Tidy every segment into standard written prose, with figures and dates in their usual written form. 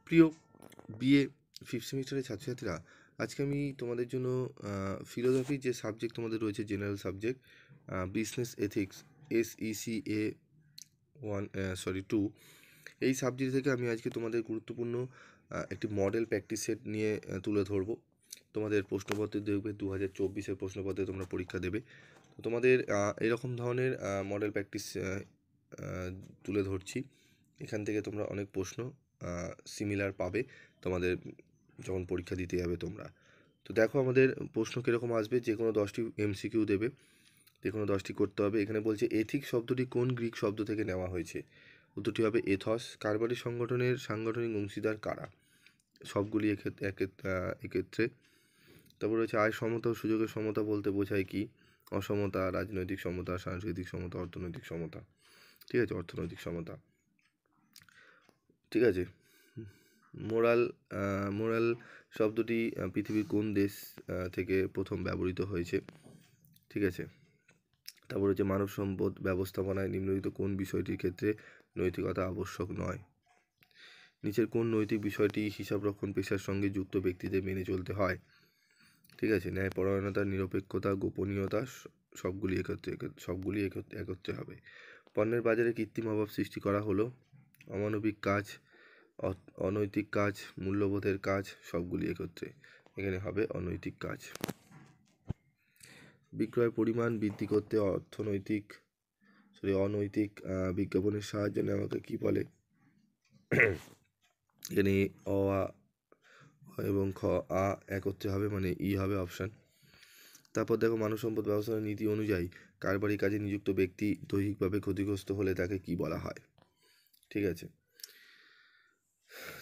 প্রিয় BA fifth সেমিস্টারের ছাত্রছাত্রীরা, আজকে আমি তোমাদের জন্য ফিলোসফির যে সাবজেক্ট তোমাদের রয়েছে, general subject business ethics SECA 2, এই সাবজেক্ট থেকে আমি আজকে তোমাদের গুরুত্বপূর্ণ একটি মডেল প্র্যাকটিস সেট নিয়ে তুলে ধরবো। তোমাদের প্রশ্নপত্র দেখবে 2024-এর প্রশ্নপত্রে তোমরা পরীক্ষা দেবে, তো তোমাদের এরকম ধরনের মডেল প্র্যাকটিস তুলে ধরছি। এখান থেকে তোমরা অনেক প্রশ্ন সিমিলার পাবে তোমাদের যখন পরীক্ষা দিতে যাবে তোমরা। তো দেখো আমাদের প্রশ্ন কীরকম আসবে। যে কোনো 10টি MCQ দেবে, যে কোনো 10টি করতে হবে। এখানে বলছে এথিক শব্দটি কোন গ্রিক শব্দ থেকে নেওয়া হয়েছে? উত্তরটি হবে এথস। কারবারি সংগঠনের সাংগঠনিক অংশীদার কারা? সবগুলি এক্ষেত্রে। তারপর রয়েছে আয় সমতা ও সুযোগের সমতা বলতে বোঝায় কি? অসমতা, রাজনৈতিক সমতা, সাংস্কৃতিক সমতা, অর্থনৈতিক সমতা। ঠিক আছে, অর্থনৈতিক সমতা। ঠিক আছে। মোরাল শব্দটি পৃথিবীর কোন দেশ থেকে প্রথম ব্যবহৃত হয়েছে? ঠিক আছে। তারপর হচ্ছে মানব সম্পদ ব্যবস্থাপনায় নিম্নলিখিত কোন বিষয়টির ক্ষেত্রে নৈতিকতা আবশ্যক নয়? নিচের কোন নৈতিক বিষয়টি হিসাবরক্ষণ পেশার সঙ্গে যুক্ত ব্যক্তিদের মেনে চলতে হয়? ঠিক আছে। ন্যায়পরায়ণতা, নিরপেক্ষতা, গোপনীয়তা, সবগুলি একত্রে হবে। পণ্যের বাজারে কৃত্রিম অভাব সৃষ্টি করা হলো অমানবিক কাজ, অনৈতিক কাজ, মূল্যবোধের কাজ, সবগুলি একত্রে। এখানে হবে অনৈতিক কাজ। বিক্রয় পরিমাণ বৃদ্ধি করতে অনৈতিক বিজ্ঞাপনের সাহায্য নেওয়াকে কি বলে? এখানে অ এবং খ একত্রে হবে, মানে ই হবে অপশান। তারপর দেখো মানব সম্পদ ব্যবস্থাপনার নীতি অনুযায়ী কারবারি কাজে নিযুক্ত ব্যক্তি দৈহিকভাবে ক্ষতিগ্রস্ত হলে তাকে কি বলা হয়? ঠিক আছে।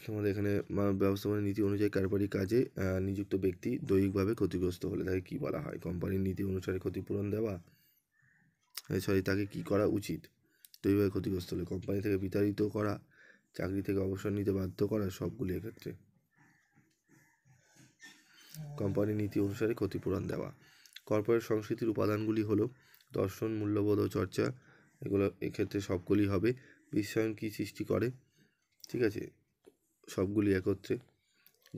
তোমাদের এখানে মানব ব্যবস্থাপনার নীতি অনুযায়ী কারবারি কাজে নিযুক্ত ব্যক্তি দৈহিকভাবে ক্ষতিগ্রস্ত হলে তাকে কি বলা হয়? কোম্পানির নীতি অনুসারে ক্ষতিপূরণ দেওয়া, তাকে কি করা উচিত? দৈহিকভাবে ক্ষতিগ্রস্ত হলে কোম্পানি থেকে বিতাড়িত করা, চাকরি থেকে অবসর নিতে বাধ্য করা, সবগুলি এক্ষেত্রে। কোম্পানির নীতি অনুসারে ক্ষতিপূরণ দেওয়া। কর্পোরেট সংস্কৃতির উপাদানগুলি হলো দর্শন, মূল্যবোধ ও চর্চা, এগুলো এক্ষেত্রে সবগুলি হবে। বিশ্বায়ন কি সৃষ্টি করে? ঠিক আছে, সবগুলি একত্রে।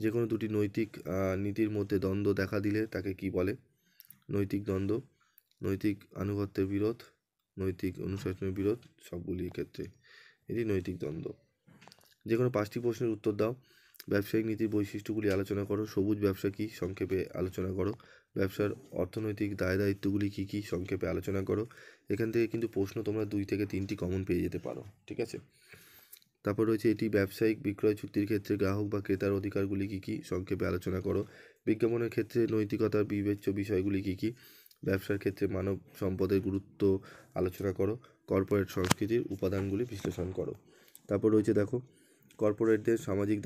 যে কোনো দুটি নৈতিক নীতির মধ্যে দ্বন্দ্ব দেখা দিলে তাকে কি বলে? নৈতিক দ্বন্দ্ব। নৈতিক আনুগত্যের বিরোধ, নৈতিক অনুশাসনের বিরোধ, সবগুলি এক্ষেত্রে। এটি নৈতিক দ্বন্দ্ব। যে কোনো 5টি প্রশ্নের উত্তর দাও। ব্যবসায়িক নীতির বৈশিষ্ট্যগুলি আলোচনা করো। সবুজ ব্যবসা কী? সংক্ষেপে আলোচনা করো। ব্যবসার অর্থনৈতিক দায়িত্বগুলি কী কী? সংক্ষেপে আলোচনা করো। এখান থেকে কিন্তু প্রশ্ন তোমরা 2 থেকে 3টি কমন পেয়ে যেতে পারো। ঠিক আছে। তারপর রয়েছে এটি ব্যবসায়িক বিক্রয় চুক্তির ক্ষেত্রে গ্রাহক বা ক্রেতার অধিকারগুলি কী কী? সংক্ষেপে আলোচনা করো। বিজ্ঞাপনের ক্ষেত্রে নৈতিকতার বিবেচ্য বিষয়গুলি কী কী? ব্যবসার ক্ষেত্রে মানব সম্পদের গুরুত্ব আলোচনা করো। কর্পোরেট সংস্কৃতির উপাদানগুলি বিশ্লেষণ করো। তারপর রয়েছে দেখো কর্পোরেটদের সামাজিক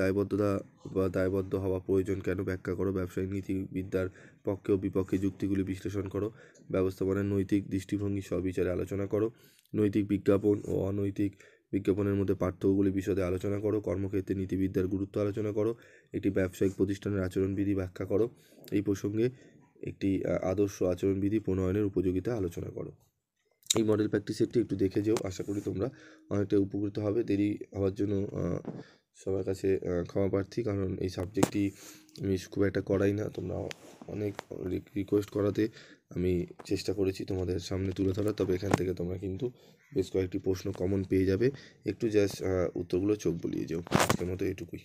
দায়বদ্ধ হওয়া প্রয়োজন কেন? ব্যাখ্যা করো। ব্যবসায়িক নীতিবিদ্যার পক্ষে ও বিপক্ষে যুক্তিগুলি বিশ্লেষণ করো। ব্যবস্থাপনার নৈতিক দৃষ্টিভঙ্গি সবিচারে আলোচনা করো। নৈতিক বিজ্ঞাপন ও অনৈতিক বিজ্ঞাপনের মধ্যে পার্থক্যগুলি বিশদে আলোচনা করো। কর্মক্ষেত্রে নীতিবিদ্যার গুরুত্ব আলোচনা করো। একটি ব্যবসায়িক প্রতিষ্ঠানের আচরণবিধি ব্যাখ্যা করো। এই প্রসঙ্গে একটি আদর্শ আচরণবিধি প্রণয়নের উপযোগিতা আলোচনা করো। এই মডেল প্র্যাকটিস সেটটি একটু দেখে যেও, আশা করি তোমরা অনেকটা উপকৃত হবে। দেরি হওয়ার জন্য সবার কাছে ক্ষমা প্রার্থী, কারণ এই সাবজেক্টটি আমি খুব একটা করাই না। তোমরা অনেক রিকোয়েস্ট করাতে আমি চেষ্টা করেছি তোমাদের সামনে তুলে ধরা। তবে এখান থেকে তোমরা কিন্তু বেশ কয়েকটি প্রশ্ন কমন পেয়ে যাবে। একটু জাস্ট উত্তরগুলো চোখ বুলিয়ে যেও। আজকের মতো এটুকুই।